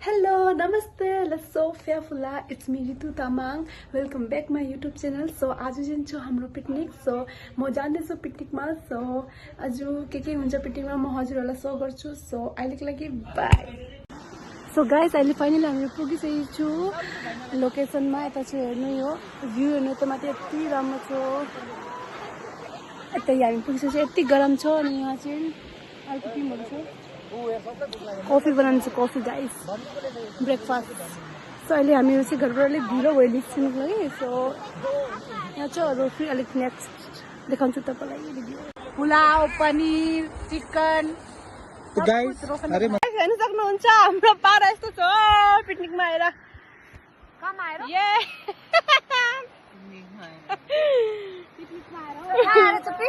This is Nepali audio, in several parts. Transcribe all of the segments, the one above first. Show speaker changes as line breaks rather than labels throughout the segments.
Hello, namaste, Sophia Fula. It's me Ritu Tamang. Welcome back my YouTube channel. So आज दिन छ हाम्रो पिकनिक. So म जान्दैछु पिकनिकमा. So आज के हुन्छ पिकनिकमा म हजुरहरुलाई सो गर्छु. So अहिलेको लागि बाइ. So guys, अहिले फाइनली हामी पुगिसकेको छु लोकेसनमा. यता चाहिँ हेर्नु यो भ्यू हेर्नु त माथि यति राम्रो छ. यता हामी पुगिसकेको छ. यति गरम छ अनि यहाँ चाहिँ अर्को टिमहरु छ. कॉफी बनाने से कॉफी गाइस ब्रेकफास्ट. सो अहिले हामीहरु चाहिँ घरबाट अलिक ढिलो भयो निस्किनुको लागि. सो यहाँ चाहिँ अरू फेरि अलिक नेक्स्ट देखाउँछु तपाईलाई video. Pulao paneer chicken
guys अरे
हेर्न सक्नुहुन्छ हाम्रो पारा यस्तो छ पिकनिकमा आएर. कहाँ आएर ये पिकनिकमा आएर चुपी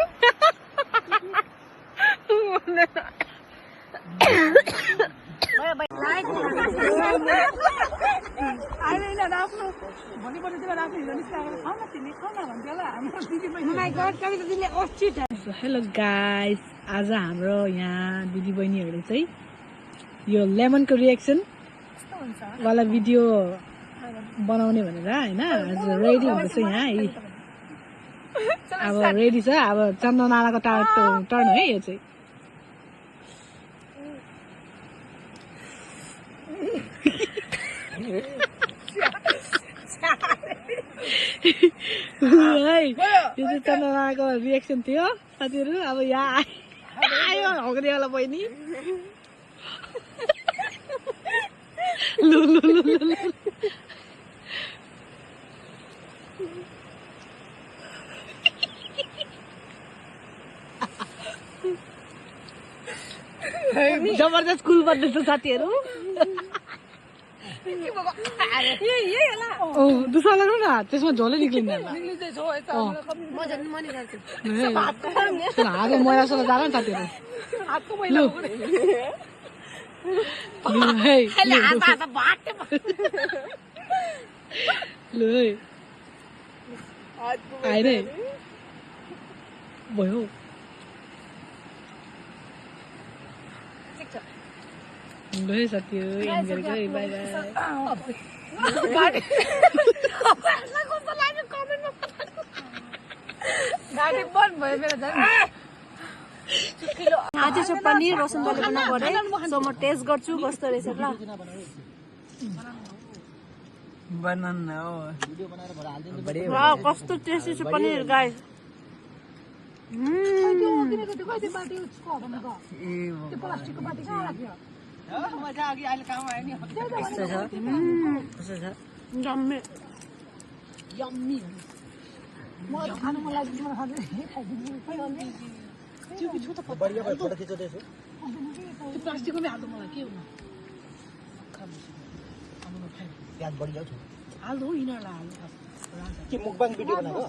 हेलो गाइस, आज हाम्रो यहाँ दिदी बहिनीहरुले चाहिँ यो लेमनको रिएक्सन वाला भिडियो बनाउने भनेर हैन आज रेडी हुँदैछ यहाँ. अब रेडी छ. अब चन्दनालाको टर्न है यो चाहिँ. यो चाहिँ चन्दनाको रिएक्सन थियो साथीहरु. अब यहाँ आयो हग्रेवाला बहिनी. लु लु लु लु जबरजस्त स्कुल बन्दैछ साथीहरु. दुसरा लगाऊ न, त्यसमा झोलै निक्लिँदैन. हातको मैला सोला जान साथीहरु. लु है आएर भयो. ल है साथीहरु एन्ड गरेको है. Bye bye. गाडी बन्द भयो मेरो झन्. आज चाहिँ पनिर रोशनले बनाएको अरे. सो म टेस्ट गर्छु कस्तो रहेछ ल.
बनाना हो भिडियो बनाएर भरा हाल्दिनु बढे.
वाउ कस्तो टेस्टी छ पनिर गाइस. प्लास्टिकको बाटी कहाँ राख्यो? मजा अघि अहिले काम आयो नि. कस्तो छ? कस्तो छ? Yummy yummy. म खानु मन लाग्छ. म खानु त्यो कि छोटा
बढिया भयो. फोटो खिच्दैछु.
त्यो प्लास्टिकमै हाल्नु मलाई के हुनु.
प्याज बढिया छ.
हाल्दो यिनीहरूलाई हाल्नु.
के मुकबाङ भिडियो बनाएको?